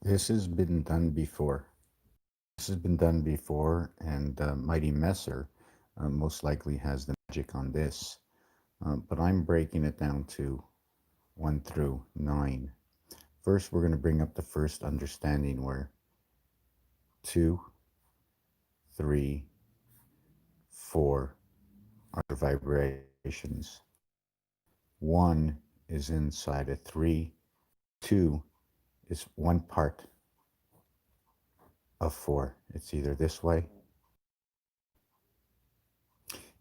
This has been done before. This has been done before, and Mighty Messer most likely has the magic on this. But I'm breaking it down to 1 through 9. First, we're going to bring up the first understanding where 2, 3, 4 are vibrations. 1 is inside of 3. 2 is one part of 4. It's either this way.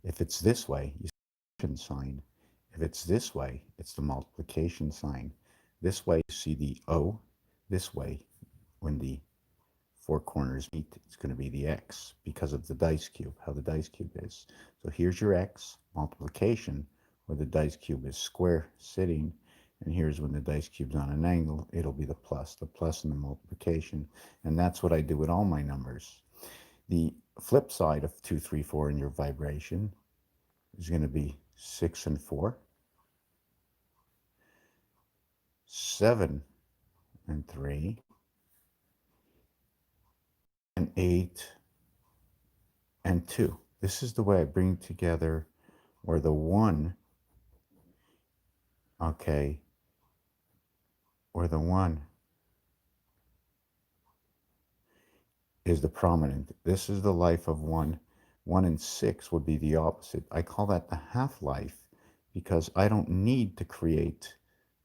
If it's this way, you see the addition sign. If it's this way, it's the multiplication sign. This way, you see the O. This way, when the four corners meet, it's going to be the X because of the dice cube, how the dice cube is. So here's your X multiplication, where the dice cube is square sitting. And here's when the dice cube's on an angle, it'll be the plus and the multiplication. And that's what I do with all my numbers. The flip side of 2, 3, 4 in your vibration is going to be 6 and 4, 7 and 3, and 8 and 2. This is the way I bring together where the 1, okay, where the 1 is the prominent. This is the life of 1. 1 and 6 would be the opposite. I call that the half-life because I don't need to create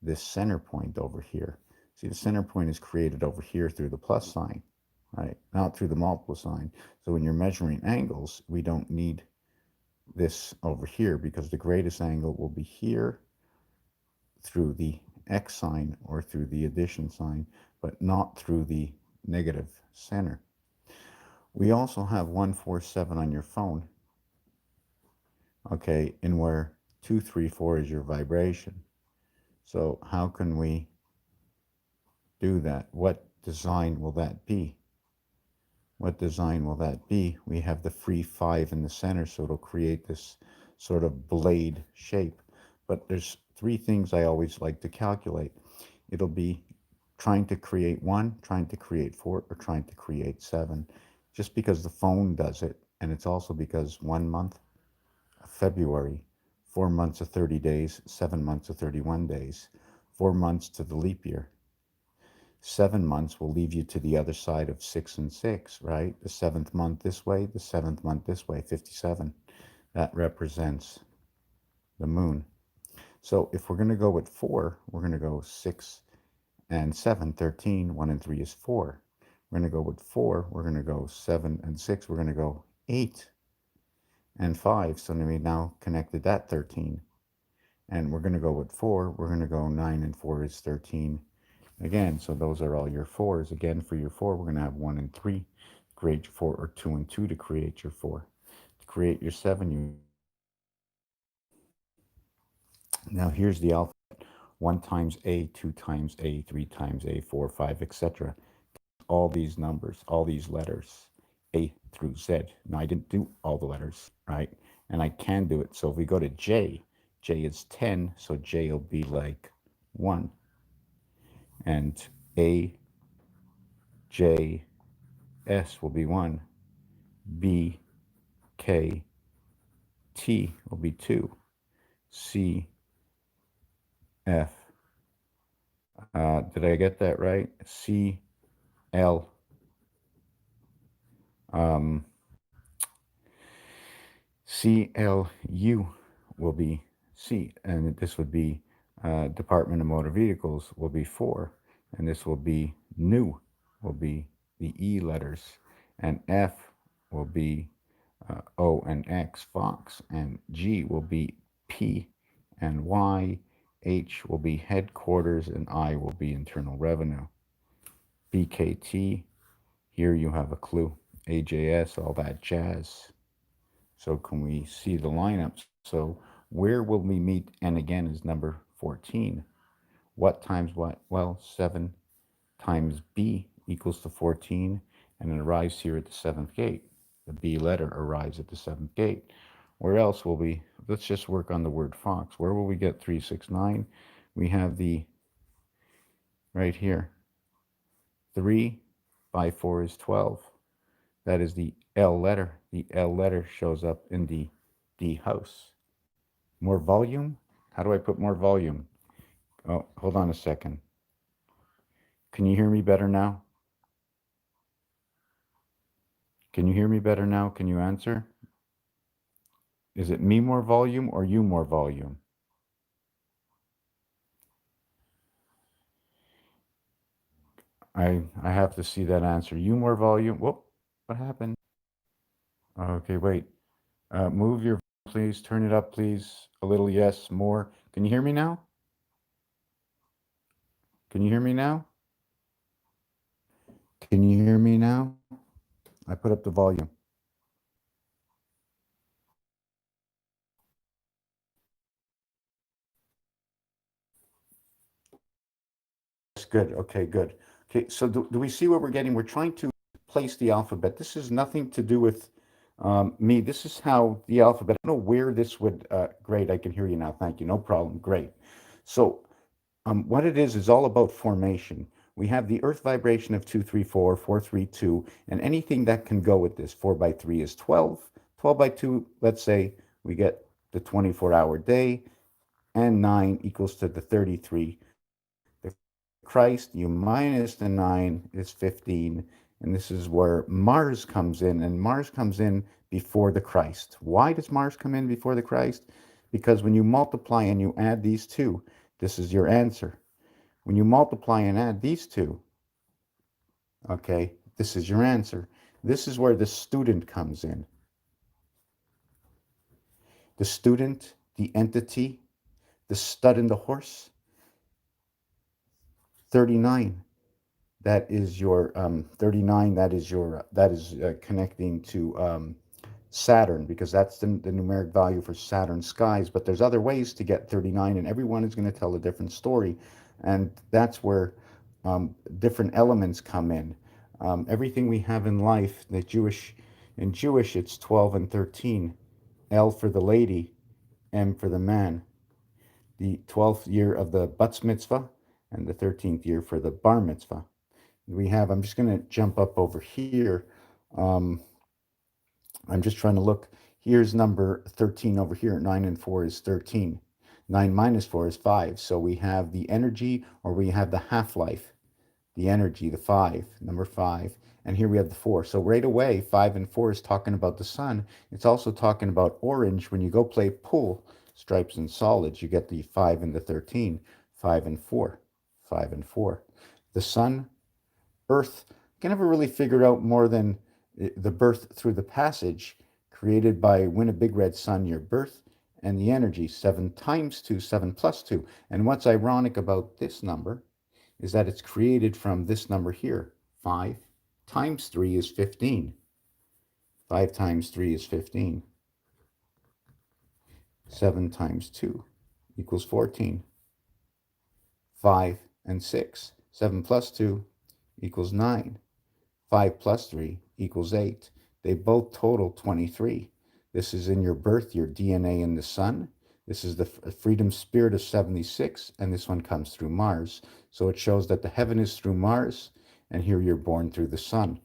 this center point over here. See, the center point is created over here through the plus sign, right? Not through the multiple sign. So when you're measuring angles, we don't need this over here because the greatest angle will be here through the X sign or through the addition sign, but not through the negative center. We also have 147 on your phone, okay, and where 234 is your vibration. So how can we do that? What design will that be? What design will that be? We have the free 5 in the center, so it'll create this sort of blade shape. But there's 3 things I always like to calculate. It'll be trying to create 1, trying to create 4, or trying to create 7. Just because the phone does it, and it's also because 1 month, February, 4 months of 30 days, 7 months of 31 days, 4 months to the leap year. 7 months will leave you to the other side of 6 and 6, right? The 7th month this way, the 7th month this way, 57. That represents the moon. So if we're going to go with 4, we're going to go 6 and 7, 13. 1 and 3 is 4. We're going to go with 4. We're going to go 7 and 6. We're going to go 8 and 5. So we now connected that 13. And we're going to go with 4. We're going to go 9 and 4 is 13. Again, so those are all your 4s. Again, for your 4, we're going to have 1 and 3. Create your 4, or 2 and 2 to create your 4. To create your 7, you now here's the alphabet. 1 times A, 2 times A, 3 times A, 4, 5, etc. All these numbers, all these letters, A through Z. Now, I didn't do all the letters, right? And I can do it. So if we go to J, J is 10, so J will be like 1. And A, J, S will be 1. B, K, T will be 2. C, F. Did I get that right? C, L. CLU will be C, and this would be Department of Motor Vehicles will be 4, and this will be new, will be the E letters, and F will be O and X, Fox, and G will be P and Y, H will be headquarters, and I will be internal revenue. BKT, here you have a clue. AJS, all that jazz. So can we see the lineups? So where will we meet? And again is number 14. What times what? Well, 7 times B equals to 14, and it arrives here at the 7th gate. The B letter arrives at the 7th gate. Where else will we? Let's just work on the word fox. Where will we get 369? We have the right here, 3 by 4 is 12. That is the L letter. The L letter shows up in the D house. More volume? How do I put more volume? Oh, hold on a second. Can you hear me better now? Can you hear me better now? Can you answer? Is it me more volume or you more volume? I have to see that answer. You more volume. Whoop, what happened? Okay, wait. Move your volume, please. Turn it up, please. A little, yes, more. Can you hear me now? Can you hear me now? Can you hear me now? I put up the volume. That's good. Okay, good. Okay, so do we see what we're getting? We're trying to place the alphabet. This is nothing to do with me. This is how the alphabet, I don't know where this would, great, I can hear you now. Thank you. No problem. Great. So what it is all about formation. We have the earth vibration of 2, 3, 4, 4, 3, 2, and anything that can go with this. 4 by 3 is 12. 12 by 2, let's say we get the 24-hour day, and 9 equals to the 33. The Christ, you minus the 9 is 15. And this is where Mars comes in, and Mars comes in before the Christ. Why does Mars come in before the Christ? Because when you multiply and you add these two, this is your answer. When you multiply and add these two, okay, this is your answer. This is where the student comes in. The student, the entity, the stud in the horse, 39. That is your 39. That is connecting to Saturn, because that's the numeric value for Saturn skies. But there's other ways to get 39, and everyone is going to tell a different story, and that's where different elements come in. Everything we have in life, in Jewish, it's 12 and 13. L for the lady, M for the man. The 12th year of the Batz mitzvah, and the 13th year for the bar mitzvah. I'm just going to jump up over here. I'm just trying to look. Here's number 13 over here. 9 and 4 is 13. 9 minus 4 is 5. So we have the energy, or we have the half-life. The energy, the 5, number 5. And here we have the 4. So right away, 5 and 4 is talking about the sun. It's also talking about orange. When you go play pool, stripes and solids, you get the 5 and the 13. 5 and 4. 5 and 4. The sun, Earth, can never really figure out more than the birth through the passage created by win a big red sun, your birth, and the energy, 7 times 2, 7 plus 2. And what's ironic about this number is that it's created from this number here. 5 times 3 is 15. 5 times 3 is 15. 7 times 2 equals 14. 5 and 6. 7 plus 2 equals 9. 5 plus 3 equals 8. They both total 23. This is in your birth, your DNA in the sun. This is the freedom spirit of 76, and this one comes through Mars. So it shows that the heaven is through Mars, and here you're born through the sun.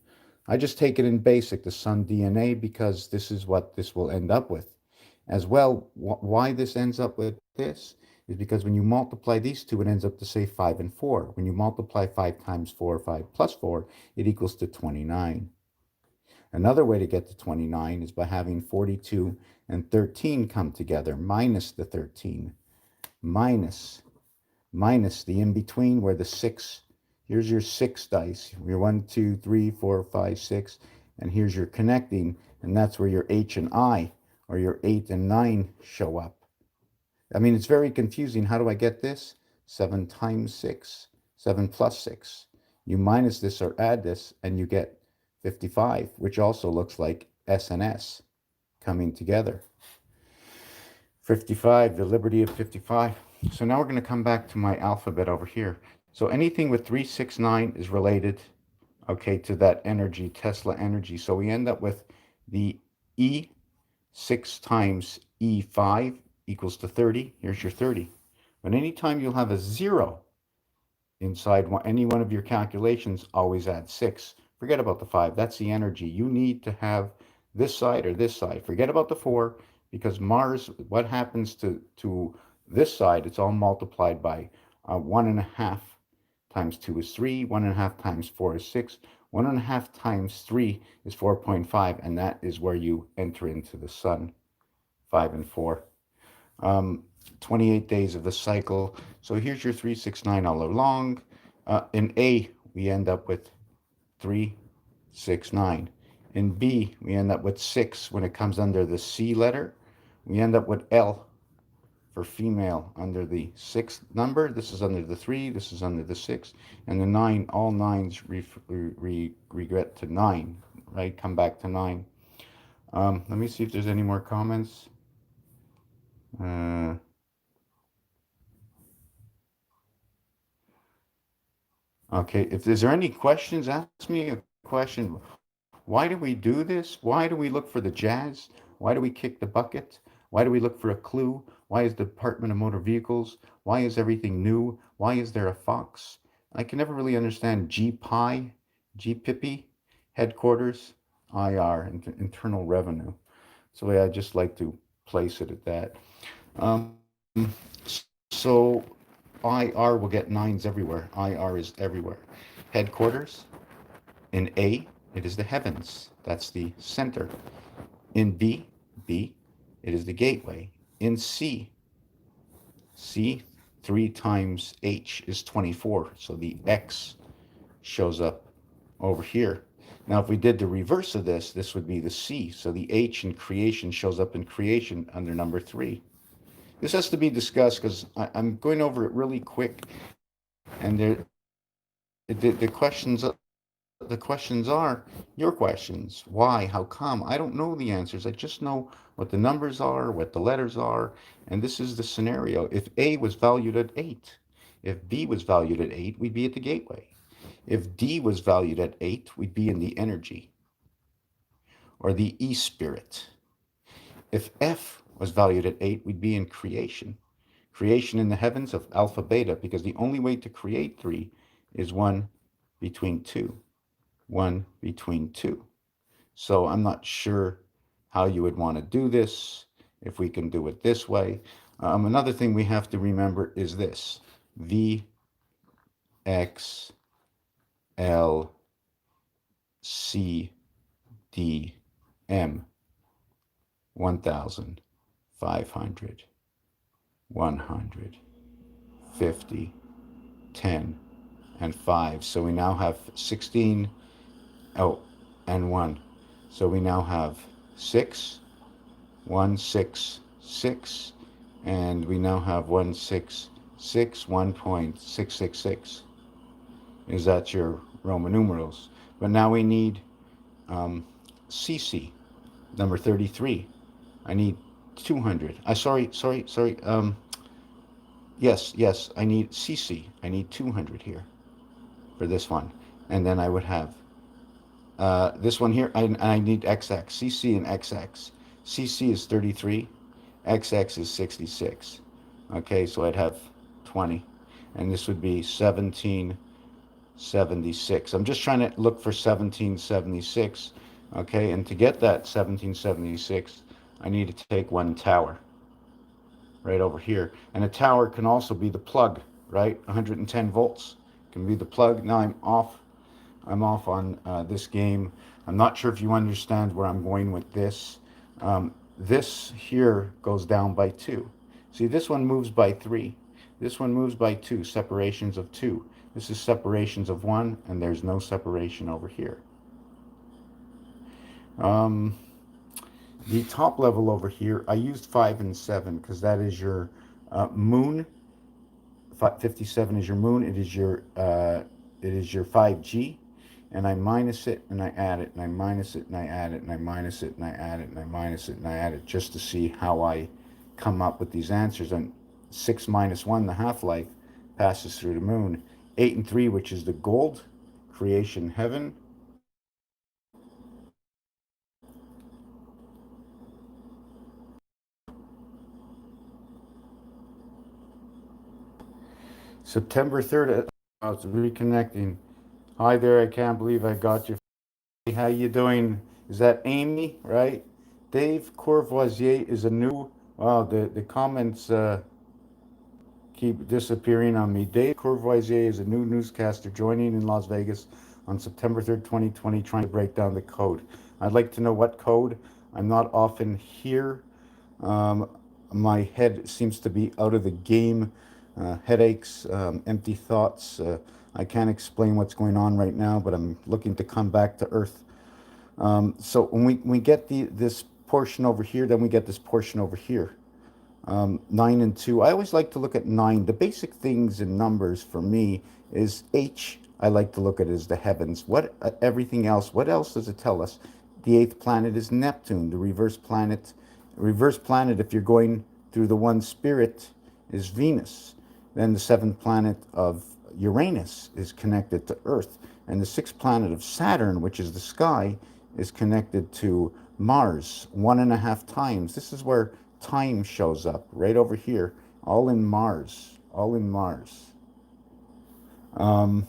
I just take it in basic, the sun DNA, because this is what this will end up with. As well, why this ends up with this is because when you multiply these two, it ends up to say 5 and 4. When you multiply 5 times 4, 5 plus 4, it equals to 29. Another way to get to 29 is by having 42 and 13 come together, minus the 13, minus the in-between where the 6, here's your 6 dice, your 1, 2, 3, 4, 5, 6, and here's your connecting, and that's where your H and I, or your 8 and 9 show up. I mean, it's very confusing. How do I get this? 7 times 6, 7 plus 6. You minus this or add this, and you get 55, which also looks like S and S coming together. 55, the liberty of 55. So now we're going to come back to my alphabet over here. So anything with 369 is related, okay, to that energy, Tesla energy. So we end up with the E, 6 times E5 equals to 30. Here's your 30. But anytime you'll have a 0 inside any one of your calculations, always add 6. Forget about the 5. That's the energy. You need to have this side or this side. Forget about the 4, because Mars, what happens to this side, it's all multiplied by 1.5 times 2 is 3, 1.5 times 4 is 6, 1.5 times 3 is 4.5, and that is where you enter into the sun, 5 and 4. 28 days of the cycle. So here's your 369 all along. In A, we end up with 369. In B, we end up with 6 when it comes under the C letter. We end up with L for female under the 6th number. This is under the 3, this is under the 6, and the 9, all 9s regret to 9, right? Come back to 9. Let me see if there's any more comments. Okay, if there's any questions, ask me a question. Why do we do this? Why do we look for the jazz? Why do we kick the bucket? Why do we look for a clue? Why is the Department of Motor Vehicles? Why is everything new? Why is there a fox? I can never really understand GPI, GPIPI, headquarters, IR, Internal Revenue. So I just like to place it at that. Um, so IR will get 9s everywhere. IR is everywhere. Headquarters, in A, it is the heavens. That's the center. In B, it is the gateway. In C, 3 times H is 24. So the X shows up over here. Now, if we did the reverse of this, this would be the C. So the H in creation shows up in creation under number 3. This has to be discussed because I'm going over it really quick, and the questions are your questions. Why? How come? I don't know the answers. I just know what the numbers are, what the letters are, and this is the scenario. If A was valued at 8, if B was valued at 8, we'd be at the gateway. If D was valued at 8, we'd be in the energy or the e-spirit. If F was valued at 8, we'd be in creation. Creation in the heavens of alpha beta, because the only way to create 3 is 1 between 2. 1 between 2. So I'm not sure how you would want to do this, if we can do it this way. Another thing we have to remember is this: V, X, L, C, D, M, 1,000, 500, 100, 50, 10, and 5. So we now have 16, and 1. So we now have 6, 1, 6, 6, and we now have 1, 6, 6, 1.666. Is that your Roman numerals? But now we need CC, number 33. I need 200. Sorry. Yes, I need CC. I need 200 here for this one. And then I would have this one here. I need XX. CC and XX. CC is 33. XX is 66. Okay, so I'd have 20. And this would be 1776. I'm just trying to look for 1776. Okay, and to get that 1776, I need to take one tower right over here. And a tower can also be the plug, right? 110 volts can be the plug. Now I'm off on this game. I'm not sure if you understand where I'm going with this. This here goes down by 2. See, this one moves by 3. This one moves by 2, separations of 2. This is separations of 1, and there's no separation over here. The top level over here, I used 5 and 7 because that is your moon. 57 is your moon. It is your 5G, and I minus it and I add it and I minus it and I add it and I minus it and I add it and I minus it and I add it just to see how I come up with these answers. And 6 minus 1, the half-life, passes through the moon. 8 and 3, which is the gold, creation heaven. September 3rd. it's reconnecting. Hi there, I can't believe I got you. How you doing? Is that Amy, right? Dave Courvoisier is a new. Wow, the comments keep disappearing on me. Dave Courvoisier is a new newscaster joining in Las Vegas on September 3rd, 2020, trying to break down the code. I'd like to know what code. I'm not often here. Um, my head seems to be out of the game. Headaches, empty thoughts. I can't explain what's going on right now, but I'm looking to come back to earth. So when we get this portion over here, then we get this portion over here. 9 and 2. I always like to look at 9. The basic things in numbers for me is H. I like to look at it as the heavens. What everything else? What else does it tell us? The eighth planet is Neptune. The reverse planet. Reverse planet, if you're going through the one spirit, is Venus. Then the seventh planet of Uranus is connected to Earth, and the sixth planet of Saturn, which is the sky, is connected to Mars 1.5 times. This is where time shows up, right over here, all in Mars, all in Mars. Then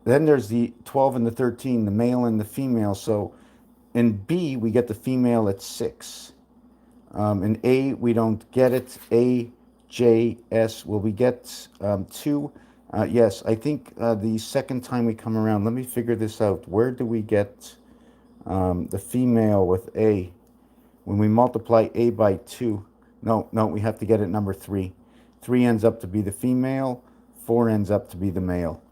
there's the 12 and the 13, the male and the female. So in B, we get the female at 6. In A, we don't get it. A, J, S. Will we get 2? Yes, I think the second time we come around, let me figure this out. Where do we get the female with A? When we multiply A by 2, no, we have to get it number 3. 3 ends up to be the female, 4 ends up to be the male.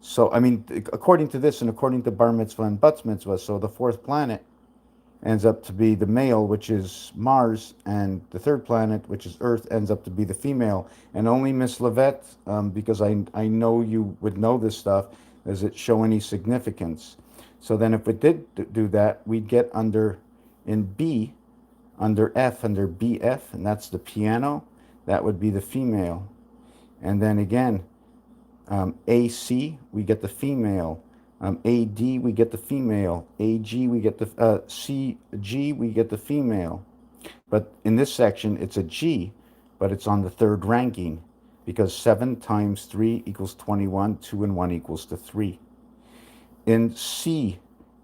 So, I mean, according to this and according to Bar Mitzvah and Bat Mitzvah, so the fourth planet ends up to be the male, which is Mars, and the third planet, which is Earth, ends up to be the female. And only Miss Levette, because I know you would know this stuff, does it show any significance. So then if it did do that, we'd get in B, under F, under BF, and that's the piano, that would be the female. And then again, AC, we get the female. AD, we get the female. AG, we get the CG, we get the female. But in this section, it's a G, but it's on the third ranking because 7 times 3 equals 21, 2 and 1 equals to 3. In C,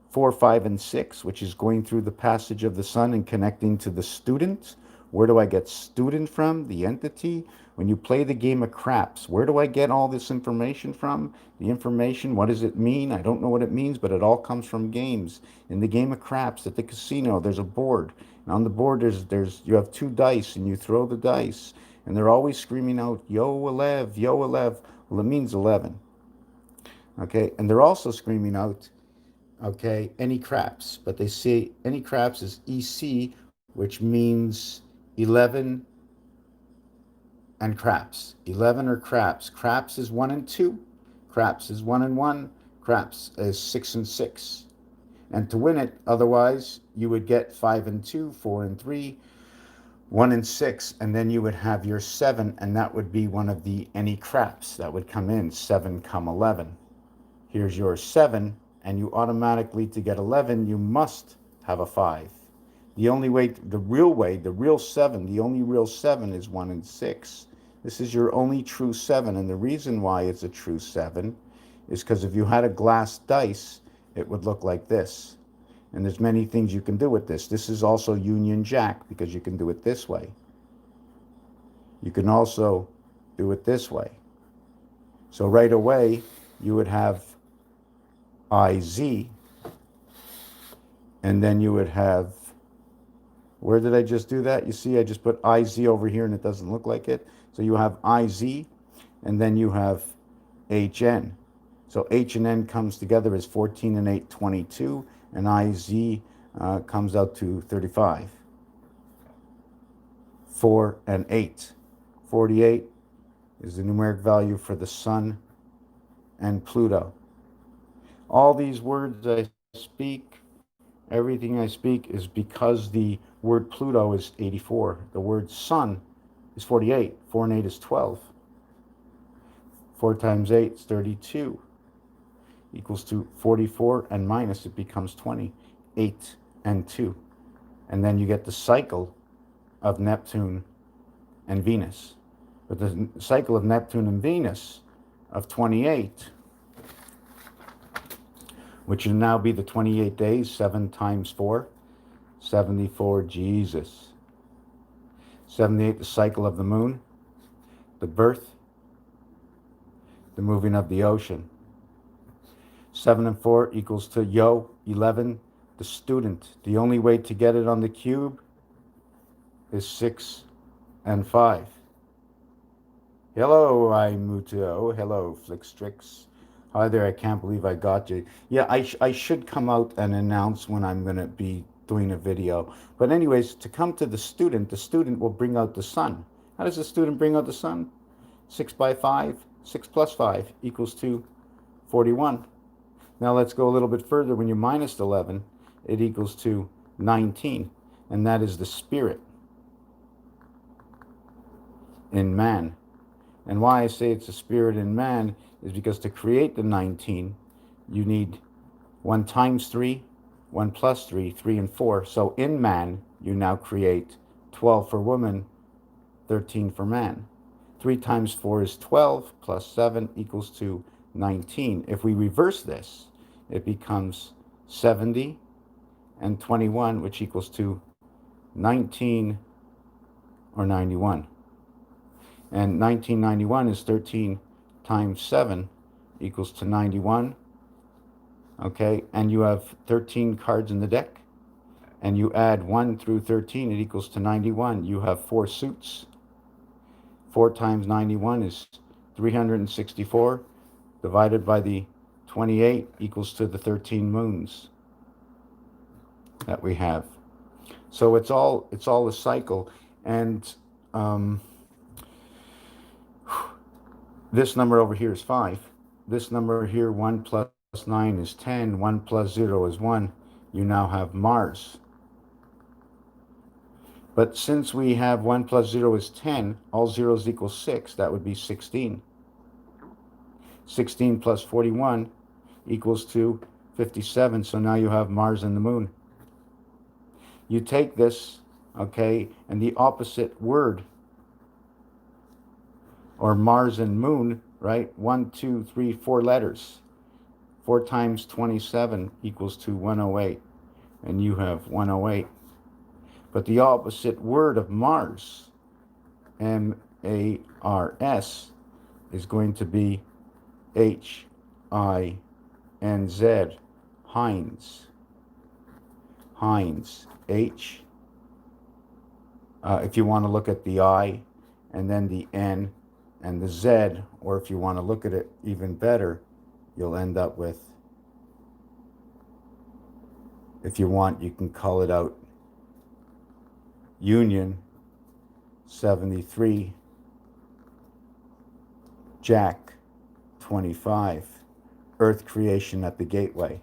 4, 5, and 6, which is going through the passage of the sun and connecting to the student. Where do I get student from? The entity. When you play the game of craps, where do I get all this information from? The information, what does it mean? I don't know what it means, but it all comes from games. In the game of craps at the casino, there's a board. And on the board, you have 2 dice, and you throw the dice. And they're always screaming out, yo, 11, yo, 11. Well, it means 11. Okay, and they're also screaming out, okay, any craps, but they say any craps is EC, which means 11 and craps. 11 or craps. Craps is 1 and 2. Craps is 1 and 1. Craps is 6 and 6. And to win it, otherwise, you would get 5 and 2, 4 and 3, 1 and 6, and then you would have your 7, and that would be one of the any craps that would come in. 7 come 11. Here's your 7, and you automatically, to get 11, you must have a 5. The only way, the real 7, the only real 7 is 1 and 6. This is your only true 7, and the reason why it's a true 7 is because if you had a glass dice, it would look like this. And there's many things you can do with this. This is also Union Jack, because you can do it this way. You can also do it this way. So right away, you would have IZ, and then you would have, where did I just do that? You see, I just put IZ over here and it doesn't look like it. So you have IZ, and then you have HN. So H and N comes together as 14 and 8, 22, and IZ comes out to 35. 4 and 8. 48 is the numeric value for the Sun and Pluto. All these words I speak, everything I speak is because the word Pluto is 84. The word Sun is 48. 4 and 8 is 12. 4 times 8 is 32. Equals to 44, and minus it becomes 20. 8 and 2. And then you get the cycle of Neptune and Venus. But the cycle of Neptune and Venus of 28, which will now be the 28 days, 7 times 4, 74, Jesus. 78, the cycle of the moon, the birth, the moving of the ocean. 7 and 4 equals to Yo, 11, the student. The only way to get it on the cube is 6 and 5. Hello, Imuto. Hello, Flickstrix. Hi there, I can't believe I got you. Yeah, I should come out and announce when I'm going to be doing a video. But anyways, to come to the student will bring out the sun. How does the student bring out the sun? 6 by 5, 6 plus 5 equals to 41. Now let's go a little bit further. When you minus 11, it equals to 19. And that is the spirit in man. And why I say it's a spirit in man is because to create the 19, you need 1 times 3, 1 plus 3, 3 and 4. So in man, you now create 12 for woman, 13 for man. 3 times 4 is 12, plus 7 equals to 19. If we reverse this, it becomes 70 and 21, which equals to 19 or 91. And 1991 is 13 times 7 equals to 91. Okay, and you have 13 cards in the deck. And you add 1 through 13, it equals to 91. You have 4 suits. 4 times 91 is 364. Divided by the 28 equals to the 13 moons that we have. So it's all a cycle. And this number over here is 5. This number here, 1 plus 9 is 10. 1 plus 0 is 1. You now have Mars. But since we have 1 plus 0 is 10, all zeros equal 6. That would be 16. 16 plus 41 equals to 57. So now you have Mars and the moon. You take this, okay, and the opposite word, or Mars and moon, right? 1, 2, 3, 4 letters. 4 times 27 equals to 108. And you have 108. But the opposite word of Mars, M-A-R-S, is going to be H-I-N-Z, Heinz. Heinz, H. If you want to look at the I, and then the N, and the Z, or if you want to look at it even better, you'll end up with, if you want, you can call it out, Union, 73, Jack, 25, Earth creation at the gateway,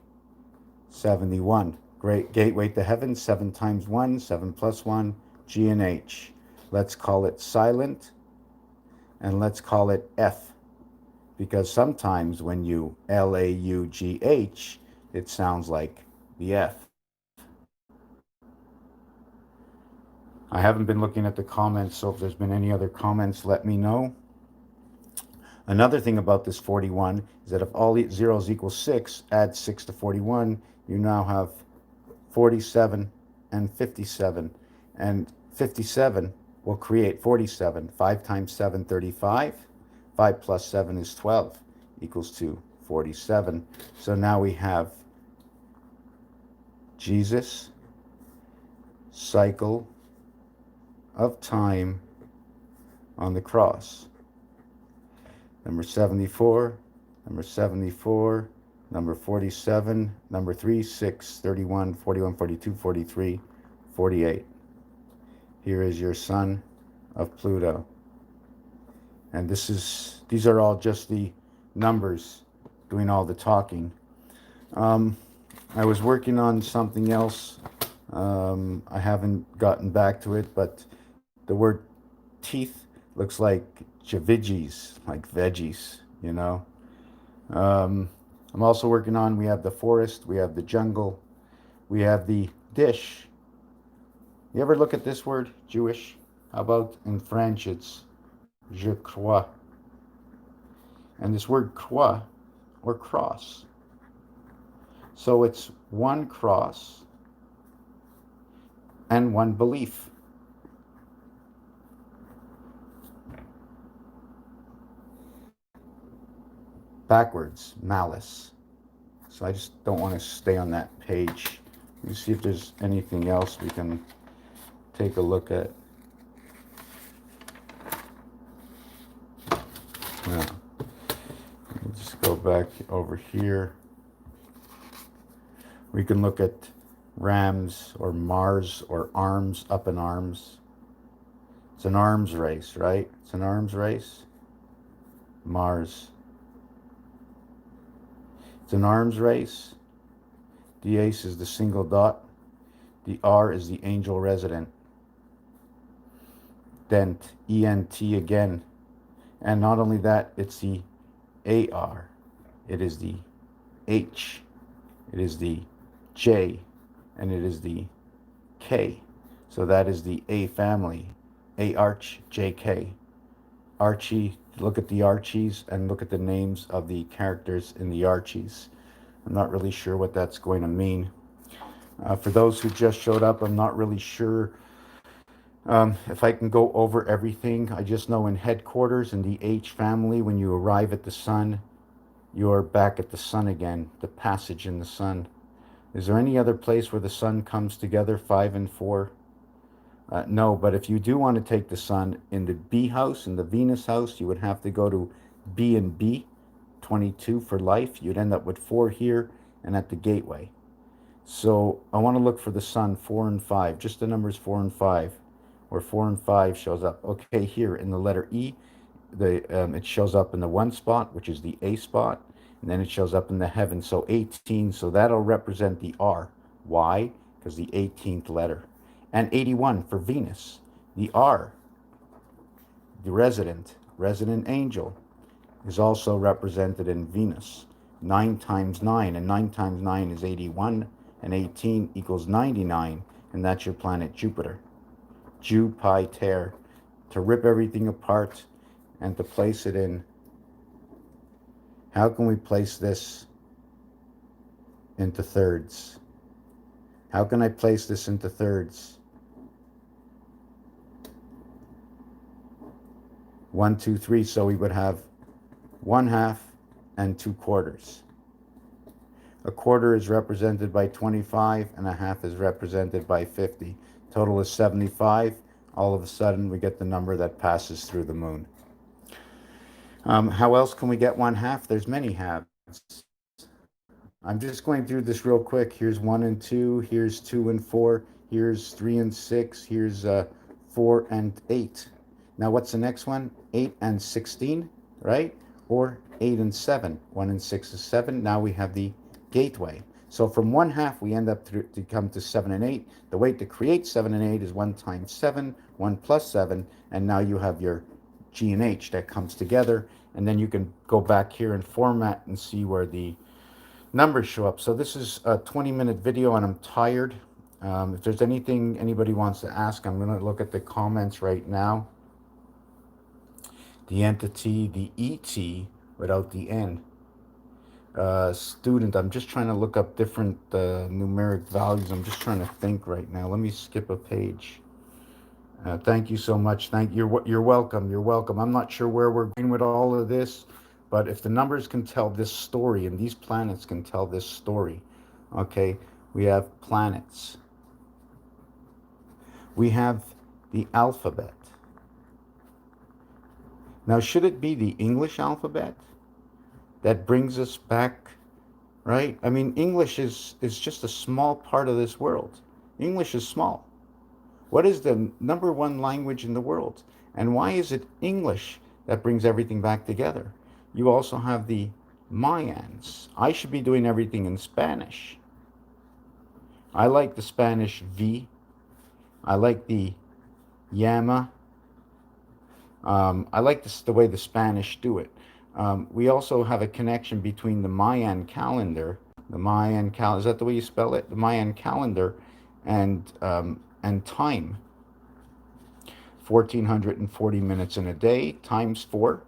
71, great gateway to heaven, 7 times 1, 7 plus 1, G and H. Let's call it silent, and let's call it F, because sometimes when you L-A-U-G-H, it sounds like the F. I haven't been looking at the comments, so if there's been any other comments, let me know. Another thing about this 41 is that if all zeros equal 6, add 6 to 41, you now have 47 and 57. And 57 will create 47. 5 times 7, 35. 5 plus 7 is 12, equals to 47. So now we have Jesus, cycle of time on the cross. Number 74, number 74, number 47, number 3, 6, 31, 41, 42, 43, 48. Here is your son of Pluto. And these are all just the numbers doing all the talking. I was working on something else. I haven't gotten back to it, but the word teeth looks like javigis, like veggies, you know. I'm also working on, we have the forest, we have the jungle, we have the dish. You ever look at this word, Jewish? How about in French it's je crois? and this word croix, or cross. So it's one cross and one belief. Backwards, malice. So I just don't want to stay on that page. Let me see if there's anything else we can take a look at. Yeah. Just go back over here. We can look at Rams or Mars or arms, up in arms. It's an arms race, right? It's an arms race. Mars. It's an arms race. The ace is the single dot. The R is the angel resident. Dent, E-N-T again. And not only that, it's the A-R. It is the H. It is the J. And it is the K. So that is the A family. A Arch, J-K. Archie, look at the Archies and look at the names of the characters in the Archies. I'm not really sure what that's going to mean. For those who just showed up, I'm not really sure if I can go over everything. I just know in headquarters in the H family, when you arrive at the sun, you're back at the sun again, the passage in the sun. Is there any other place where the sun comes together, 5 and 4? No, but if you do want to take the sun in the B house, in the Venus house, you would have to go to B and B, 22 for life. You'd end up with 4 here and at the gateway. So I want to look for the sun, 4 and 5, just the numbers 4 and 5, where 4 and 5 shows up. Okay, here in the letter E, it shows up in the 1 spot, which is the A spot, and then it shows up in the heaven. So 18, so that'll represent the R. Why? Because the 18th letter. And 81 for Venus. The R, the resident angel, is also represented in Venus. 9 times 9, and 9 times 9 is 81, and 18 equals 99, and that's your planet Jupiter. Jupiter. To rip everything apart and to place it in. How can we place this into thirds? How can I place this into thirds? 1, 2, 3, so we would have 1/2 and 2 quarters. A quarter is represented by 25 and a half is represented by 50. Total is 75. All of a sudden we get the number that passes through the moon. How else can we get 1/2? There's many halves. I'm just going through this real quick. Here's 1 and 2, here's 2 and 4, here's 3 and 6, here's 4 and 8. Now what's the next one? 8 and 16, right? Or 8 and 7. 1 and 6 is 7. Now we have the gateway. So from 1/2 we end up to come to 7 and 8. The way to create 7 and 8 is 1 times 7, 1 plus 7, and now you have your G and H that comes together, and then you can go back here and format and see where the numbers show up. So this is a 20-minute video and I'm tired. If there's anything anybody wants to ask, I'm going to look at the comments right now. The entity, the ET without the N. Student, I'm just trying to look up different numeric values. I'm just trying to think right now. Let me skip a page. Thank you so much. You're welcome. You're welcome. I'm not sure where we're going with all of this, but if the numbers can tell this story and these planets can tell this story, okay, we have planets. We have the alphabet. Now, should it be the English alphabet that brings us back, right? I mean, English is just a small part of this world. English is small. What is the number 1 language in the world? And why is it English that brings everything back together? You also have the Mayans. I should be doing everything in Spanish. I like the Spanish V. I like the llama. I like the way the Spanish do it. We also have a connection between the Mayan calendar, is that the way you spell it? The Mayan calendar and time. 1,440 minutes in a day times 4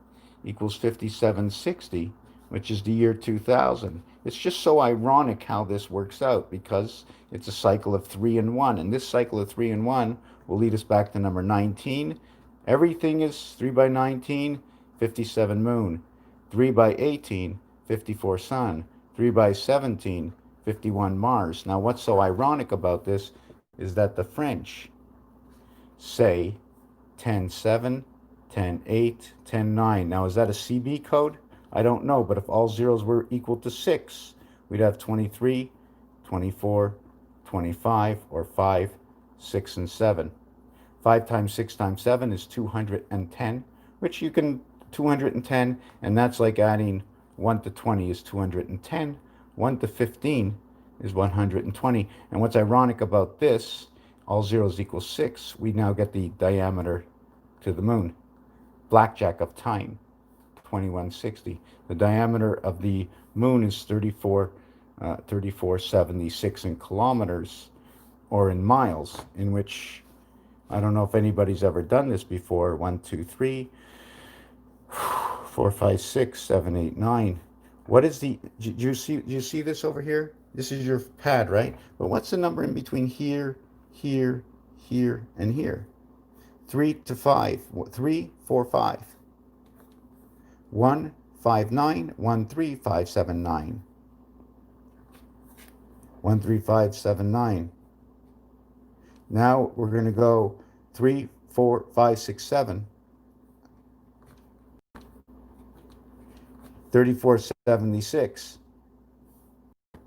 equals 5760, which is the year 2000. It's just so ironic how this works out because it's a cycle of 3 and 1. And this cycle of 3 and 1 will lead us back to number 19. Everything is 3 by 19, 57 moon. 3 by 18, 54 sun. 3 by 17, 51 Mars. Now, what's so ironic about this is that the French say 10-7, 10-8, 10-9. Now, is that a CB code? I don't know, but if all zeros were equal to 6, we'd have 23, 24, 25, or 5, 6, and 7. 5 times 6 times 7 is 210, which you can 210, and that's like adding 1 to 20 is 210, 1 to 15 is 120. And what's ironic about this, all zeros equal 6, we now get the diameter to the moon. Blackjack of time, 2160. The diameter of the moon is 3476 in kilometers or in miles, in which I don't know if anybody's ever done this before. 1, 2, 3, 4, 5, 6, 7, 8, 9. What is the, do you see this over here? This is your pad, right? But what's the number in between here, here, here, and here? 3 to 5. 3, 4, 5. 1, 5, 9. 1, 3, 5, 7, 9. 1, 3, 5, 7, 9. Now we're going to go 3, 4, 5, 6, 7. 3476.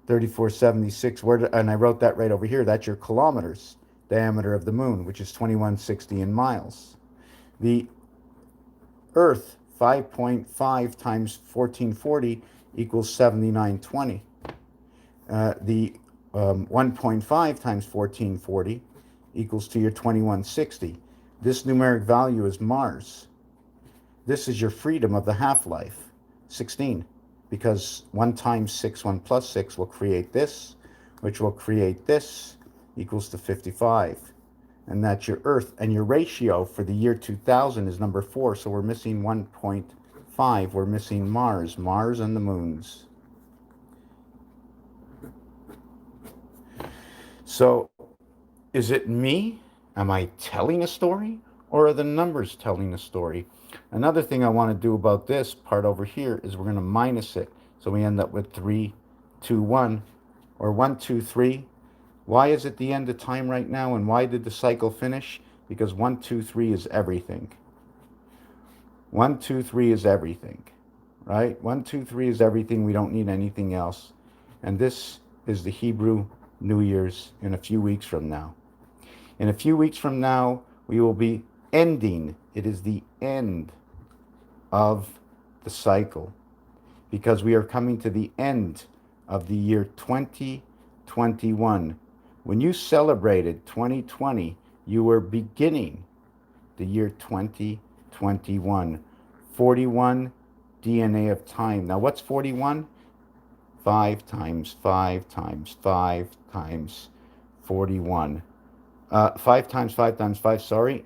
3476. And I wrote that right over here. That's your kilometers, diameter of the moon, which is 2160 in miles. The Earth, 5.5 times 1440 equals 7920. The 1.5 times 1440 equals to your 2160. This numeric value is Mars. This is your freedom of the half-life, 16, because 1 times 6, 1 plus 6 will create this, which will create this, equals to 55. And that's your Earth. And your ratio for the year 2000 is number 4, so we're missing 1.5. We're missing Mars and the moons. So, is it me? Am I telling a story? Or are the numbers telling a story? Another thing I want to do about this part over here is we're going to minus it. So we end up with 3, 2, 1, or 1, 2, 3. Why is it the end of time right now? And why did the cycle finish? Because 1, 2, 3 is everything. 1, 2, 3 is everything. Right? 1, 2, 3 is everything. We don't need anything else. And this is the Hebrew New Year's in a few weeks from now. In a few weeks from now, we will be ending. It is the end of the cycle because we are coming to the end of the year 2021. When you celebrated 2020, you were beginning the year 2021. 41 DNA of time. Now, what's 41? 5 times 5 times 5 times 41. 5 times 5 times 5, sorry,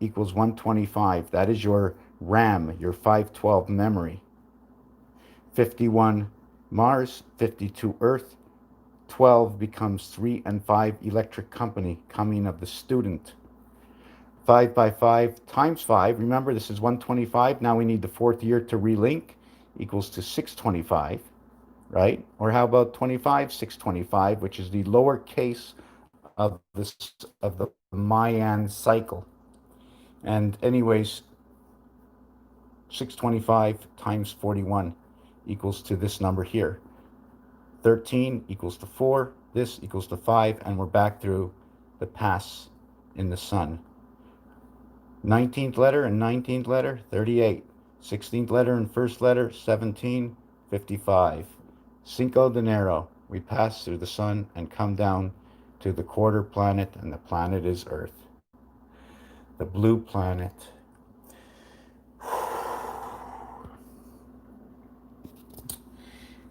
equals 125. That is your RAM, your 512 memory. 51 Mars, 52 Earth, 12 becomes 3 and 5 electric company, coming of the student. 5 by 5 times 5, remember this is 125, now we need the 4th year to relink, equals to 625, right? Or how about 25, 625, which is the lower case of the Mayan cycle. And anyways, 625 times 41 equals to this number here. 13 equals to 4, this equals to 5, and we're back through the pass in the sun. 19th letter and 19th letter, 38. 16th letter and first letter, 17, 55. Cinco de Enero, we pass through the sun and come down to the quarter planet, and the planet is Earth. The blue planet.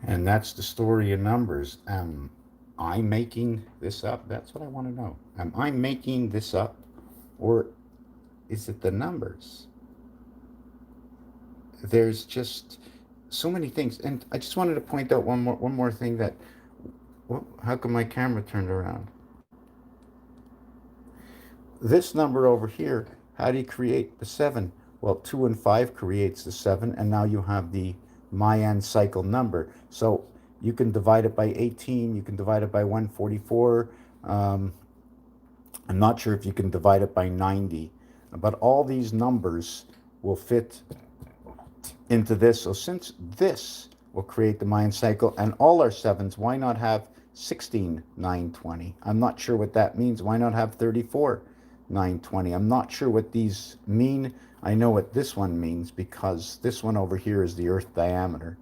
And that's the story of numbers. Am I making this up? That's what I want to know. Am I making this up? Or is it the numbers? there's just so many things. And I just wanted to point out one more thing that, how come my camera turned around? This number over here, how do you create the 7? Well, 2 and 5 creates the 7, and now you have the Mayan cycle number. So you can divide it by 18, you can divide it by 144. I'm not sure if you can divide it by 90, but all these numbers will fit into this. So since this will create the Mayan cycle and all our 7s, why not have 16, 9, 20? I'm not sure what that means. Why not have 34, 9, 20? I'm not sure what these mean. I know what this one means because this one over here is the Earth diameter.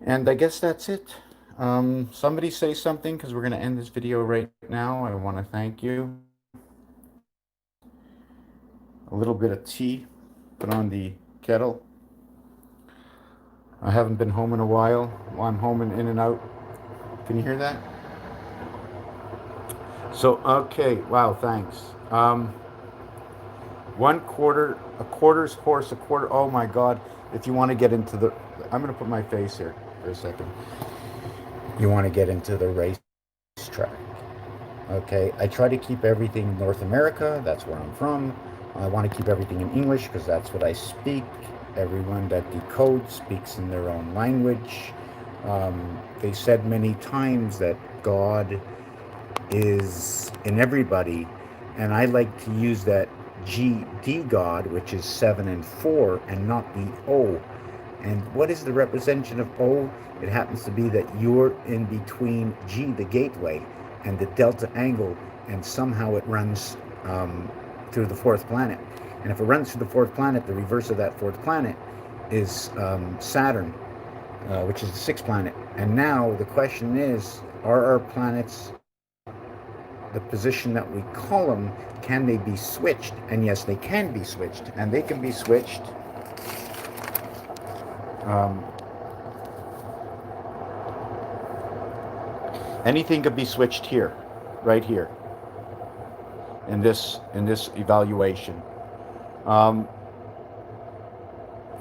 And I guess that's it. Somebody say something because we're going to end this video right now. I want to thank you. A little bit of tea, put on the kettle. I haven't been home in a while. I'm home and in and out. Can you hear that? So, okay, wow, thanks. 1/4, a quarter's horse, a quarter. Oh my God! If you want to get into the, I'm going to put my face here for a second. You want to get into the racetrack. Okay, I try to keep everything North America. That's where I'm from. I want to keep everything in English because that's what I speak. Everyone that decodes speaks in their own language. They said many times that God is in everybody, and I like to use that GD God, which is 7 and 4, and not the O. And what is the representation of O? It happens to be that you're in between G, the gateway, and the delta angle, and somehow it runs through the fourth planet. And if it runs through the fourth planet, the reverse of that fourth planet is Saturn, which is the sixth planet. And now the question is, are our planets the position that we call them, can they be switched? And yes, they can be switched, and they can be switched. Um, Anything could be switched here, right here, in this evaluation. Um,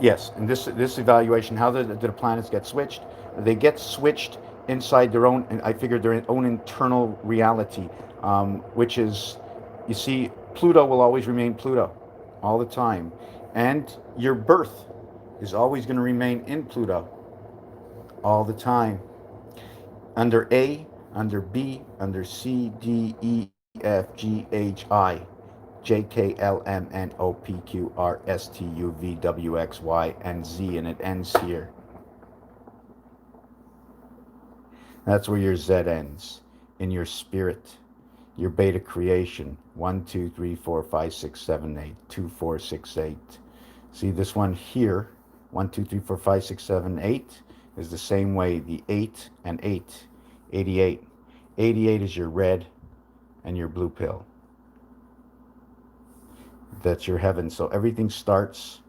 yes, in this evaluation, how do the planets get switched? They get switched inside their own, and I figured their own internal reality, which is, you see, Pluto will always remain Pluto, all the time, and your birth is always going to remain in Pluto, all the time. Under A, under B, under C, D, E, F, G, H, I, J, K, L, M, N, O, P, Q, R, S, T, U, V, W, X, Y, and Z, and it ends here. That's where your Z ends, in your spirit, your beta creation. 1, 2, 3, 4, 5, 6, 7, 8, 2, 4, 6, 8. See this one here, 1, 2, 3, 4, 5, 6, 7, 8, is the same way, the 8 and 8, 88. 88 is your red and your blue pill. That's your heaven. So everything starts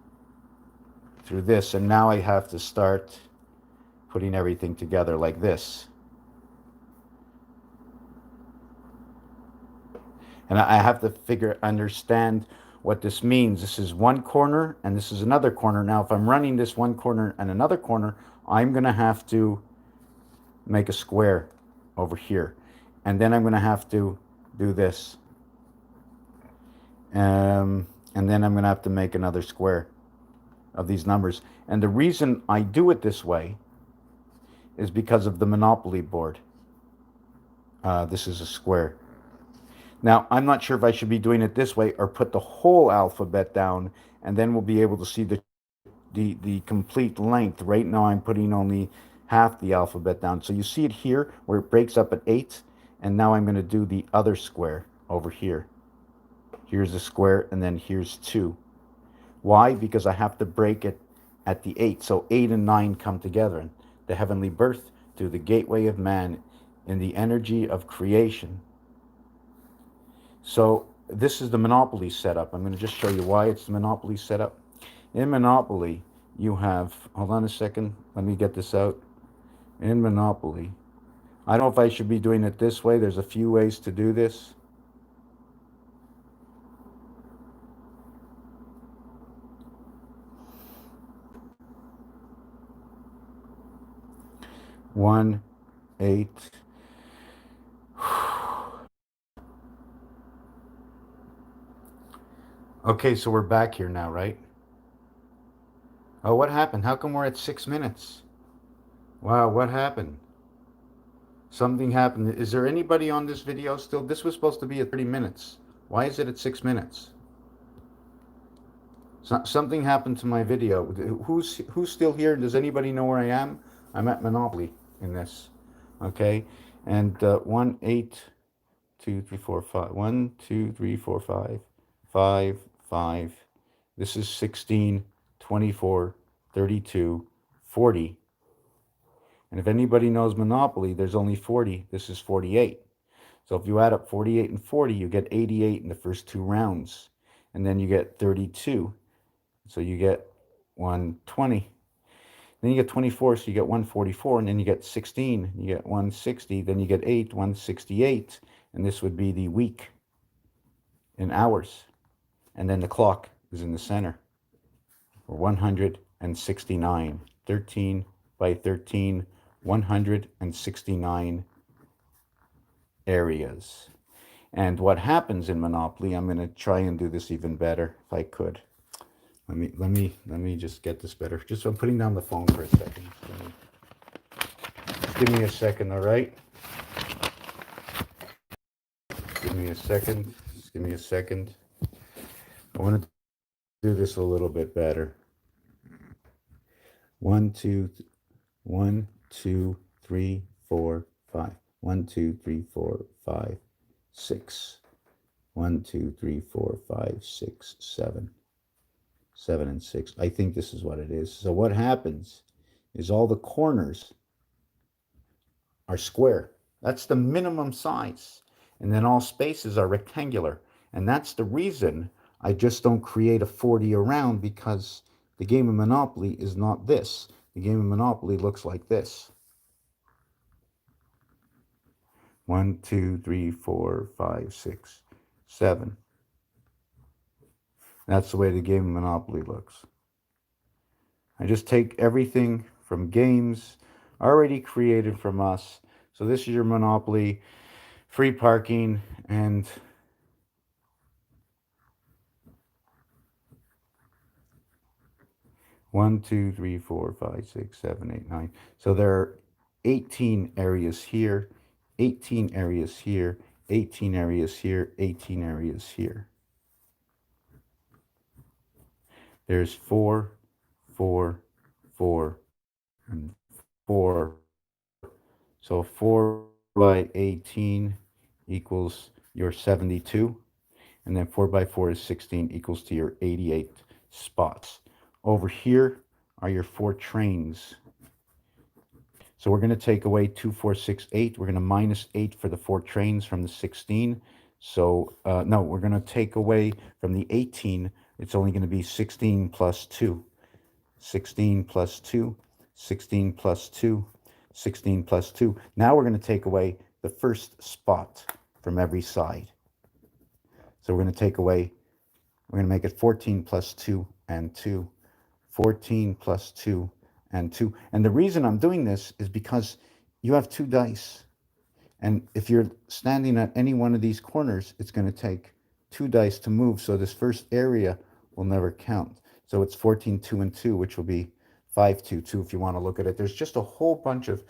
through this, and now I have to start putting everything together like this. And I have to understand what this means. This is one corner and this is another corner. Now, if I'm running this one corner and another corner, I'm going to have to make a square over here. And then I'm going to have to do this. And then I'm going to have to make another square of these numbers. And the reason I do it this way is because of the Monopoly board. This is a square. Now, I'm not sure if I should be doing it this way or put the whole alphabet down, and then we'll be able to see the complete length. Right now, I'm putting only half the alphabet down. So you see it here where it breaks up at 8, and now I'm going to do the other square over here. Here's a square, and then here's 2. Why? Because I have to break it at the 8. So 8 and 9 come together. The heavenly birth through the gateway of man in the energy of creation. So this is the Monopoly setup. I'm going to just show you why it's the Monopoly setup. In Monopoly, you have, hold on a second, let me get this out. In Monopoly, I don't know if I should be doing it this way. There's a few ways to do this. 1, 8. Okay, so we're back here now, right? Oh, what happened? How come we're at 6 minutes? Wow, what happened? Something happened. Is there anybody on this video still? This was supposed to be at 30 minutes. Why is it at 6 minutes? Something happened to my video. Who's still here? Does anybody know where I am? I'm at Monopoly in this. Okay, and 1, 8, 2, 3, 4, 5. 1, 2, 3, 4, 5. 5, 5. This is 16, 24, 32, 40. And if anybody knows Monopoly, there's only 40. This is 48. So if you add up 48 and 40, you get 88 in the first two rounds. And then you get 32. So you get 120. Then you get 24, so you get 144. And then you get 16, you get 160. Then you get 8, 168. And this would be the week in hours. And then the clock is in the center. 169. 13 by 13, 169 areas. And what happens in Monopoly, I'm going to try and do this even better if I could. Let me just get this better. Just I'm putting down the phone for a second. Just give me a second, all right? Give me a second. Just give me a second. I want to do this a little bit better. 1, 2, 1, 2, 3, 4, 5. 1, 2, 3, 4, 5, 6. 1, 2, 3, 4, 5, 6, 7. 7 and 6. I think this is what it is. So what happens is all the corners are square. That's the minimum size. And then all spaces are rectangular. And that's the reason I just don't create a 40 around, because the game of Monopoly is not this. The game of Monopoly looks like this. 1, 2, 3, 4, 5, 6, 7. That's the way the game of Monopoly looks. I just take everything from games already created from us. So this is your Monopoly, free parking, and one, two, three, four, five, six, 7, 8, 9. So there are 18 areas here, 18 areas here, 18 areas here, 18 areas here. There's 4, 4, 4, and 4. So 4 by 18 equals your 72. And then 4 by 4 is 16 equals to your 88 spots. Over here are your 4 trains. So we're going to take away 2, 4, 6, 8. We're going to minus 8 for the 4 trains from the 16. So, no, we're going to take away from the 18. It's only going to be 16 plus 2. 16 plus 2. 16 plus 2. 16 plus 2. Now we're going to take away the first spot from every side. So we're going to take away, we're going to make it 14 plus 2 and 2. 14 plus 2 and 2. And the reason I'm doing this is because you have 2 dice. And if you're standing at any one of these corners, it's going to take 2 dice to move. So this first area will never count. So it's 14, 2, and 2, which will be 5, 2, 2 if you want to look at it. There's just a whole bunch of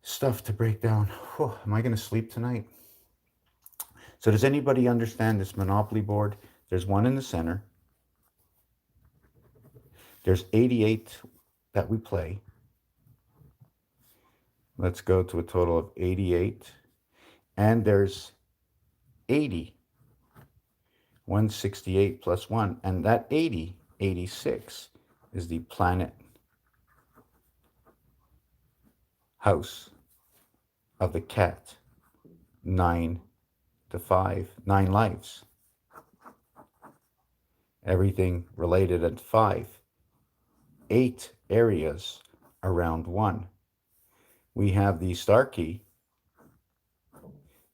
stuff to break down. Whew, am I going to sleep tonight? So does anybody understand this Monopoly board? There's one in the center. There's 88 that we play. Let's go to a total of 88. And there's 80. 168 plus 1. And that 80, 86, is the planet house of the cat. 9 to 5. 9 lives. Everything related at 5. 8 areas around 1. We have the star key,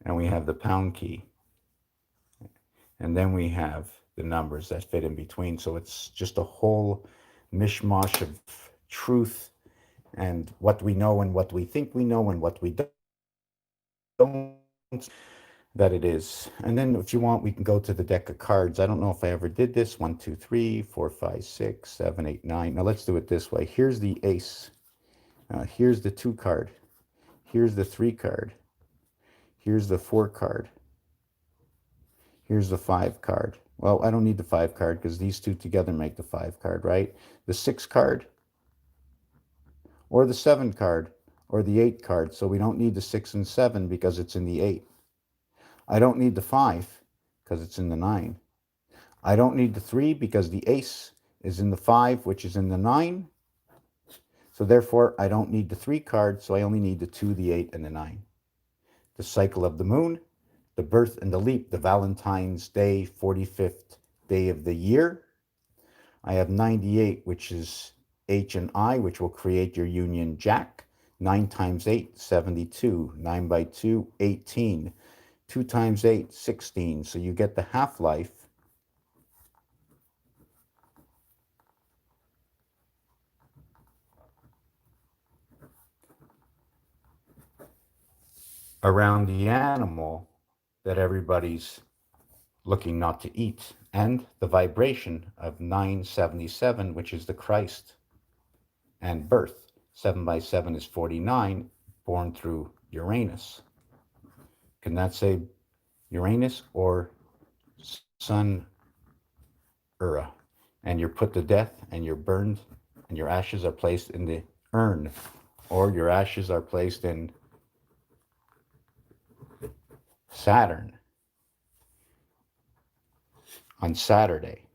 and we have the pound key. And then we have the numbers that fit in between. So it's just a whole mishmash of truth and what we know and what we think we know and what we don't that it is. And then if you want, we can go to the deck of cards. I don't know if I ever did this. 1, 2, 3, 4, 5, 6, 7, 8, 9. Now let's do it this way. Here's the ace. Here's the 2 card. Here's the 3 card. Here's the 4 card. Here's the 5 card. Well, I don't need the 5 card because these two together make the 5 card, right? The 6 card or the 7 card or the 8 card. So we don't need the 6 and 7 because it's in the 8. I don't need the 5 because it's in the 9. I don't need the 3 because the ace is in the 5, which is in the 9. So therefore, I don't need the 3 card, so I only need the 2, the 8, and the 9. The cycle of the moon, the birth and the leap, the Valentine's Day, 45th day of the year. I have 98, which is H and I, which will create your Union Jack. 9 times 8, 72. 9 by 2, 18. 2 times 8, 16. So you get the half-life around the animal that everybody's looking not to eat, and the vibration of 977, which is the Christ and birth. 7 by 7 is 49, born through Uranus. Can that say Uranus or Sun Ura? And you're put to death and you're burned and your ashes are placed in the urn, or your ashes are placed in Saturn on Saturday.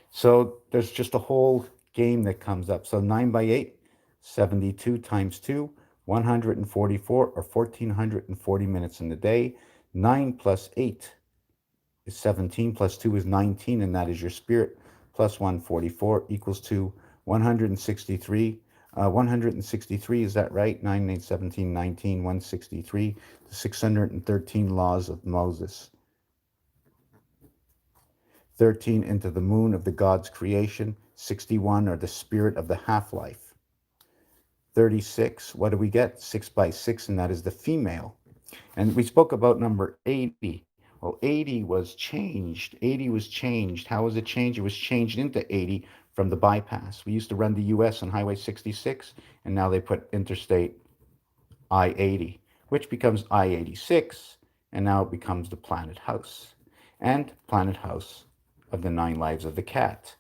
So there's just a whole game that comes up. So 9 by 8, 72 times 2, 144 or 1440 minutes in the day. 9 plus 8 is 17, plus 2 is 19, and that is your spirit, plus 144 equals to 163. 163, is that right? 9, 8, 17, 19, 163. The 613 laws of Moses. 13 into the moon of the God's creation. 61 are the spirit of the half-life. 36, what do we get? 6 by 6, and that is the female. And we spoke about number 80. Well, 80 was changed. 80 was changed. How was it changed? It was changed into 80 from the bypass. We used to run the US on Highway 66, and now they put Interstate I-80, which becomes I-86, and now it becomes the Planet House. And Planet House of the 9 lives of the cat.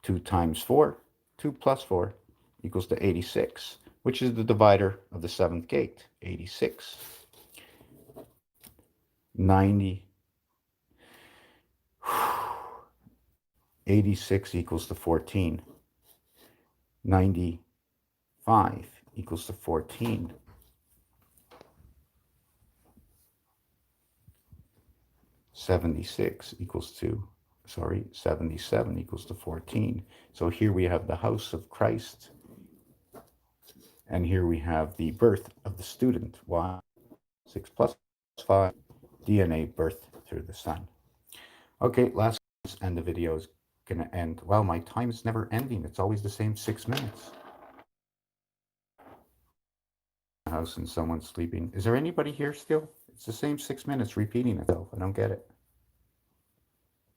2 times 4, 2 plus 4 equals to 86, which is the divider of the 7th gate, 86. 90. 86 equals to 14. 95 equals to 14. 76 equals to, 77 equals to 14. So here we have the house of Christ, and here we have the birth of the student. Why? 6 plus 5, DNA birth through the sun. Okay, last, and the video is going to end. Well, my time is never ending. It's always the same 6 minutes. House and someone sleeping. Is there anybody here still? It's the same 6 minutes repeating itself. I don't get it.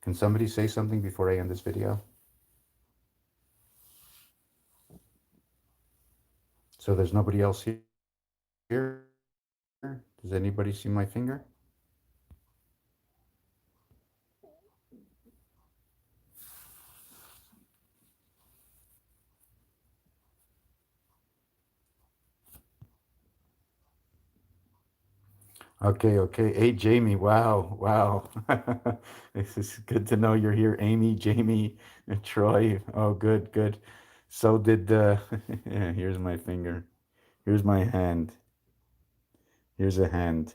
Can somebody say something before I end this video? So there's nobody else here? Does anybody see my finger? Okay, okay. Hey, Jamie. Wow, wow. This is good to know you're here. Amy, Jamie, Troy. Oh, good, good. So did, yeah, here's my finger. Here's my hand. Here's a hand.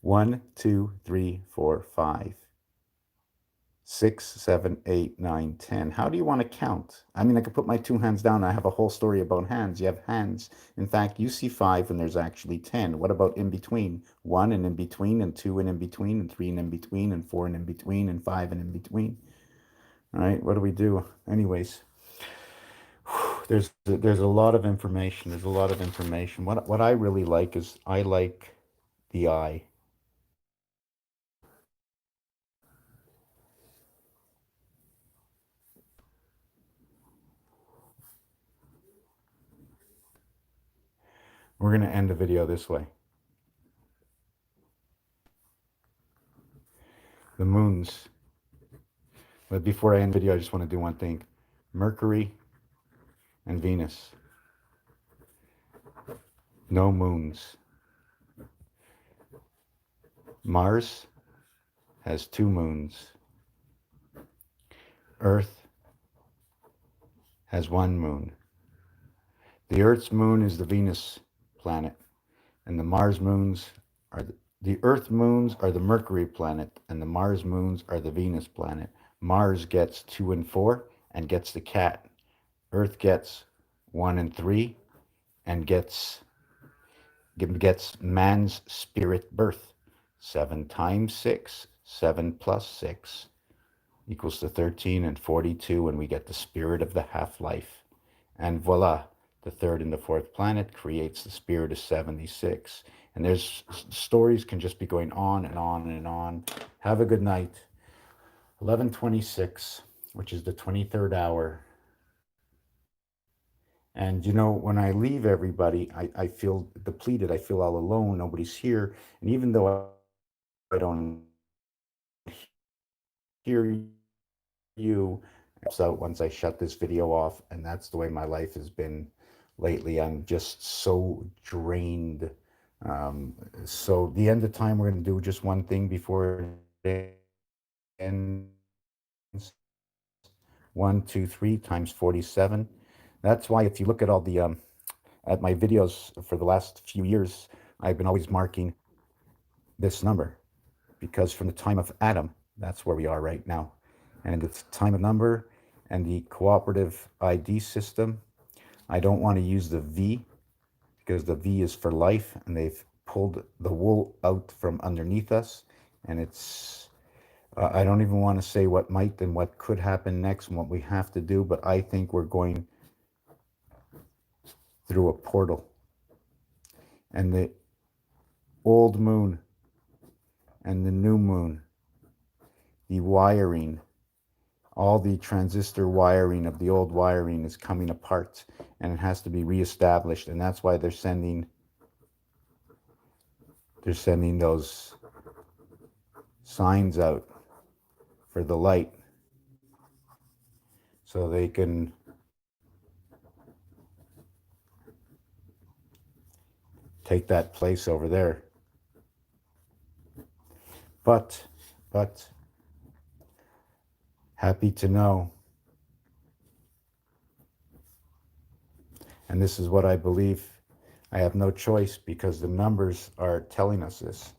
1, 2, 3, 4, 5, 6, 7, 8, 9, 10. How do you want to count? I mean, I could put my 2 hands down. I have a whole story about hands. You have hands. In fact, you see 5 and there's actually 10. What about in between? 1 and in between, and 2 and in between, and 3 and in between, and 4 and in between, and 5 and in between. All right, what do we do? Anyways, there's a lot of information. There's a lot of information. What I really like is I like the eye. We're gonna end the video this way. The moons. But before I end the video, I just want to do one thing. Mercury and Venus. No moons. Mars has two moons. Earth has one moon. The Earth's moon is the Venus planet, and the Mars moons are the Earth moons are the Mercury planet, and the Mars moons are the Venus planet. Mars gets 2 and 4 and gets the cat. Earth gets 1 and 3 and gets man's spirit birth. 7 times 6, 7 plus 6 equals to 13 and 42, and we get the spirit of the half-life. And voila, the third and the fourth planet creates the spirit of 76. And there's stories can just be going on and on and on. Have a good night. 11:26, which is the 23rd hour. And you know, when I leave everybody, I feel depleted. I feel all alone. Nobody's here. And even though I don't hear you, so once I shut this video off, and that's the way my life has been lately. I'm just so drained. So the end of time, we're going to do just one thing before it ends. 1, 2, 3 times 47. That's why if you look at all the at my videos for the last few years, I've been always marking this number, because from the time of Adam, that's where we are right now. And in the time of number and the cooperative ID system, I don't want to use the V, because the V is for life, and they've pulled the wool out from underneath us. And it's, I don't even want to say what might and what could happen next and what we have to do, but I think we're going through a portal. And the old moon and the new moon, the wiring, all the transistor wiring of the old wiring is coming apart, and it has to be reestablished. And that's why they're sending those signs out for the light, so they can take that place over there. But happy to know, and this is what I believe, I have no choice, because the numbers are telling us this.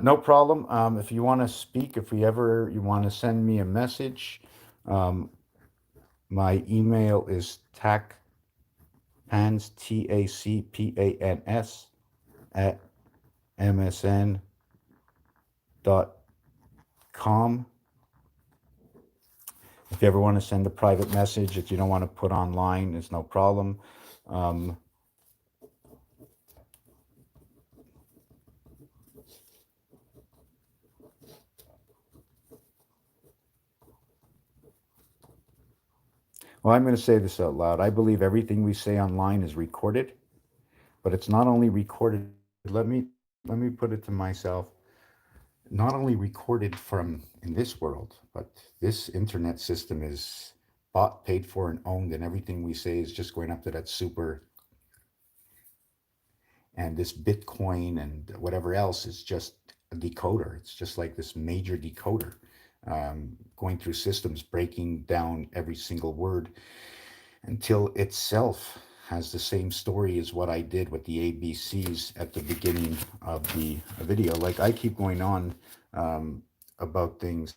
No problem. If you want to speak, if you want to send me a message, my email is tacpans, TACPANS, at msn.com. If you ever want to send a private message that you don't want to put online, it's no problem. Well, I'm going to say this out loud. I believe everything we say online is recorded, but it's not only recorded. Let me put it to myself. Not only recorded from in this world, but this internet system is bought, paid for, and owned, and everything we say is just going up to that super. And this Bitcoin and whatever else is just a decoder. It's just like this major decoder, going through systems, breaking down every single word until itself has the same story as what I did with the ABCs at the beginning of the video. Like, I keep going on about things.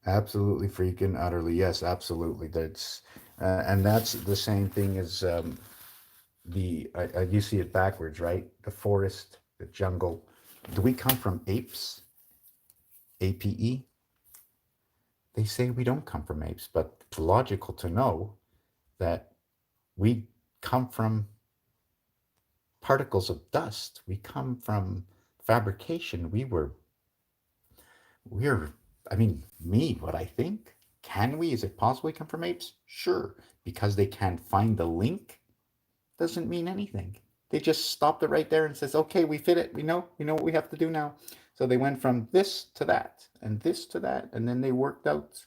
Absolutely, freaking utterly, yes, absolutely. That's and that's the same thing as you see it backwards, right? The forest, the jungle. Do we come from apes? APE, they say we don't come from apes, but it's logical to know that we come from particles of dust. We come from fabrication. We're, I mean, me, what I think. Can we? Is it possible we come from apes? Sure. Because they can't find the link doesn't mean anything. They just stopped it right there and says, okay, we fit it. We know what we have to do now. So they went from this to that and this to that, and then they worked out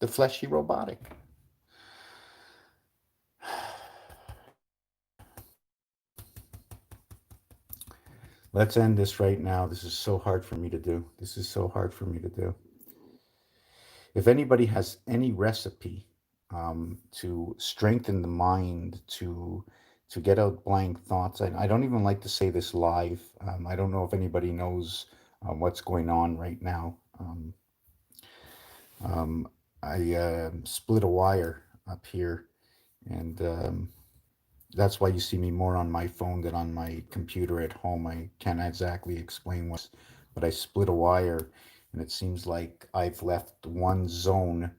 the fleshy robotic. Let's end this right now. This is so hard for me to do. This is so hard for me to do. If anybody has any recipe to strengthen the mind, to get out blank thoughts, I don't even like to say this live. I don't know if anybody knows what's going on right now. I split a wire up here, and that's why you see me more on my phone than on my computer at home. I can't exactly explain what, but I split a wire, and it seems like I've left one zone,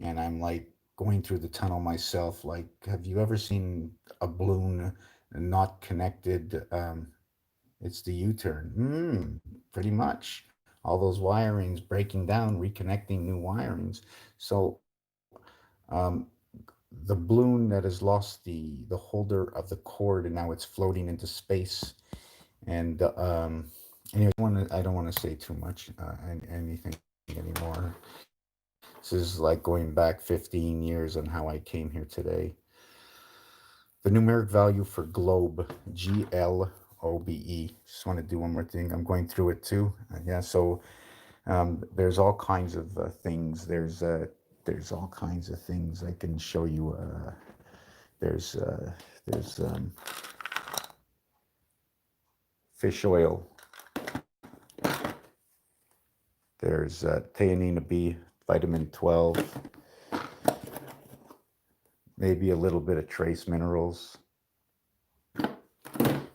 and I'm like going through the tunnel myself. Like, have you ever seen a balloon not connected? It's the U-turn. Pretty much. All those wirings breaking down, reconnecting new wirings. So um, the balloon that has lost the holder of the cord, and now it's floating into space. And anyway, I don't want to say too much anything anymore. This is like going back 15 years on how I came here today. The numeric value for globe, GLOBE. Just want to do one more thing. I'm going through it too. Yeah, so there's all kinds of things. There's all kinds of things I can show you. There's uh, there's fish oil. There's theanine B, vitamin 12, maybe a little bit of trace minerals.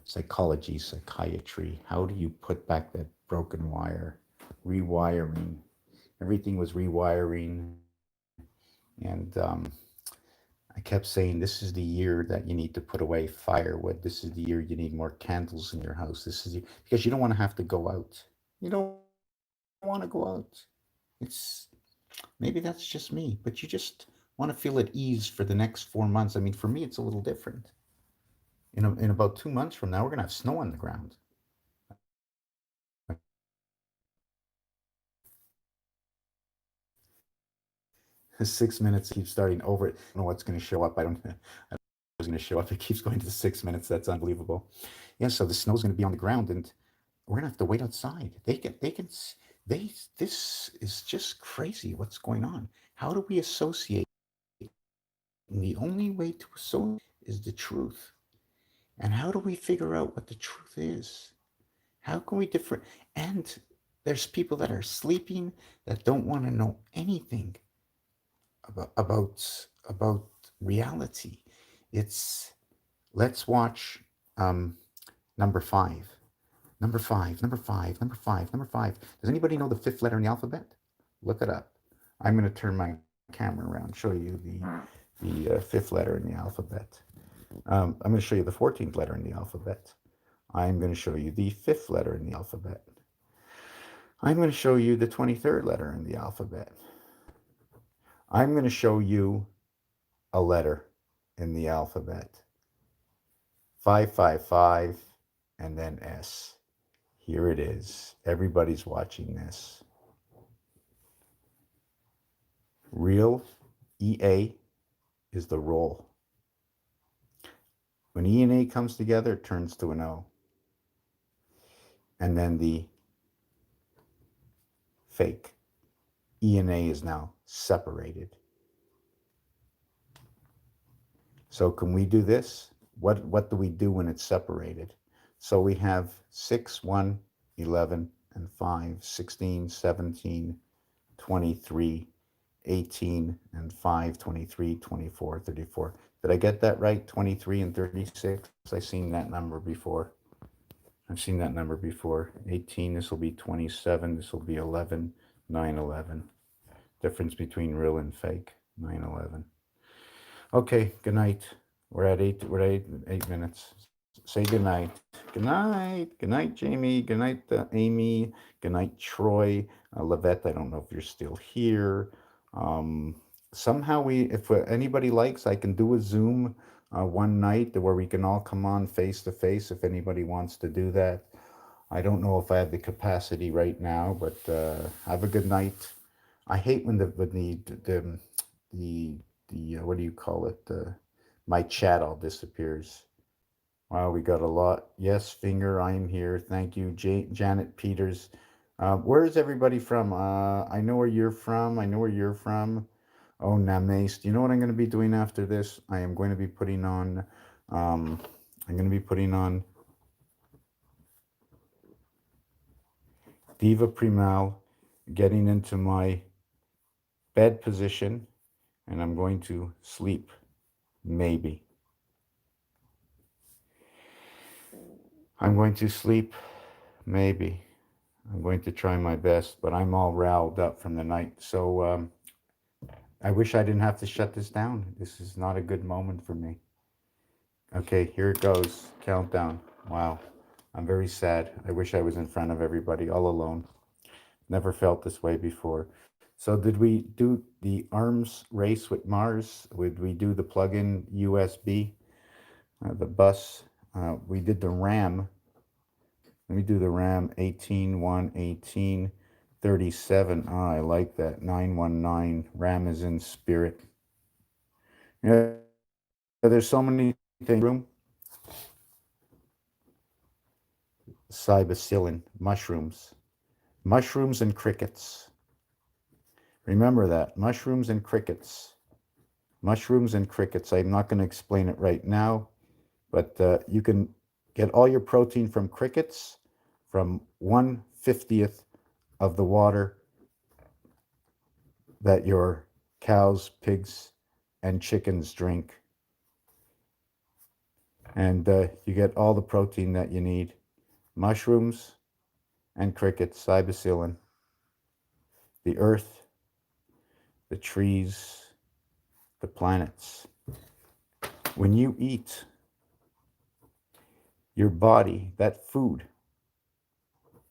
Psychology, psychiatry. How do you put back that broken wire? Rewiring. Everything was rewiring. And I kept saying, this is the year that you need to put away firewood. This is the year you need more candles in your house. This is because you don't want to have to go out. You don't want to go out. It's maybe that's just me, but you just want to feel at ease for the next 4 months. I mean, for me, it's a little different. In about 2 months from now, we're going to have snow on the ground. 6 minutes keeps starting over. I don't know what's going to show up. I don't know what's going to show up. It keeps going to 6 minutes. That's unbelievable. Yeah, so the snow's going to be on the ground, and we're going to have to wait outside. This is just crazy what's going on. How do we associate? And the only way to associate is the truth. And how do we figure out what the truth is? How can we differ? And there's people that are sleeping that don't want to know anything about reality. It's let's watch number five. Number five, number five, number five, number five. Does anybody know the fifth letter in the alphabet? Look it up. I'm going to turn my camera around, show you the fifth letter in the alphabet. I'm going to show you the 14th letter in the alphabet. I'm going to show you the fifth letter in the alphabet. I'm going to show you the 23rd letter in the alphabet. I'm going to show you a letter in the alphabet. 555 and then S. Here it is. Everybody's watching this. Real EA is the roll. When E and A comes together, it turns to an O. And then the fake. E and A is now separated. So can we do this? What do we do when it's separated? So we have 6, 1, 11, and 5, 16, 17, 23, 18, and 5, 23, 24, 34. Did I get that right? 23 and 36? I've seen that number before. I've seen that number before. 18, this will be 27, this will be 11, 9/11. Difference between real and fake, 9/11. Okay, good night. We're at 8 minutes. Say good night. Good night. Good night, Jamie. Good night, Amy. Good night, Troy. Lavette, I don't know if you're still here. Somehow if anybody likes, I can do a Zoom one night where we can all come on face to face if anybody wants to do that. I don't know if I have the capacity right now, but have a good night. I hate when the what do you call it? My chat all disappears. Wow, we got a lot. Yes, Finger, I am here. Thank you, Janet Peters. Where is everybody from? I know where you're from. I know where you're from. Oh, Namaste. Do you know what I'm going to be doing after this? I am going to be putting on. I'm going to be putting on Diva Primal, getting into my bed position, and I'm going to sleep. Maybe. I'm going to sleep. Maybe. I'm going to try my best, but I'm all riled up from the night. So I wish I didn't have to shut this down. This is not a good moment for me. Okay, here it goes. Countdown. Wow. I'm very sad. I wish I was in front of everybody all alone. Never felt this way before. So did we do the arms race with Mars? Would we do the plug-in USB? The bus? We did the RAM. Let me do the RAM 18, 1, 18, 37. Ah, I like that. 919. RAM is in spirit. Yeah, there's so many things. Room. Cybacillin, mushrooms. Mushrooms and crickets. Remember that. Mushrooms and crickets. Mushrooms and crickets. I'm not going to explain it right now, but you can get all your protein from crickets, from 1/50th of the water that your cows, pigs, and chickens drink. And you get all the protein that you need. Mushrooms and crickets, cybacillin. The earth, the trees, the planets. When you eat, your body, that food,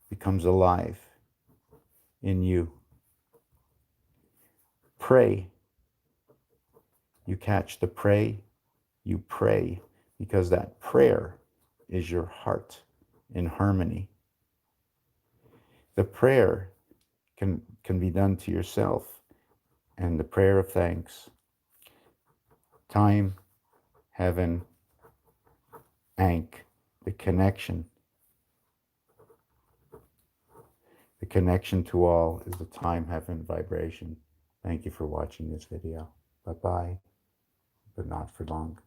becomes alive in you. Pray. You catch the prey, you pray, because that prayer is your heart in harmony. The prayer can be done to yourself, and the prayer of thanks. Time, heaven, Ankh, the connection. The connection to all is the time, heaven, vibration. Thank you for watching this video. Bye-bye, but not for long.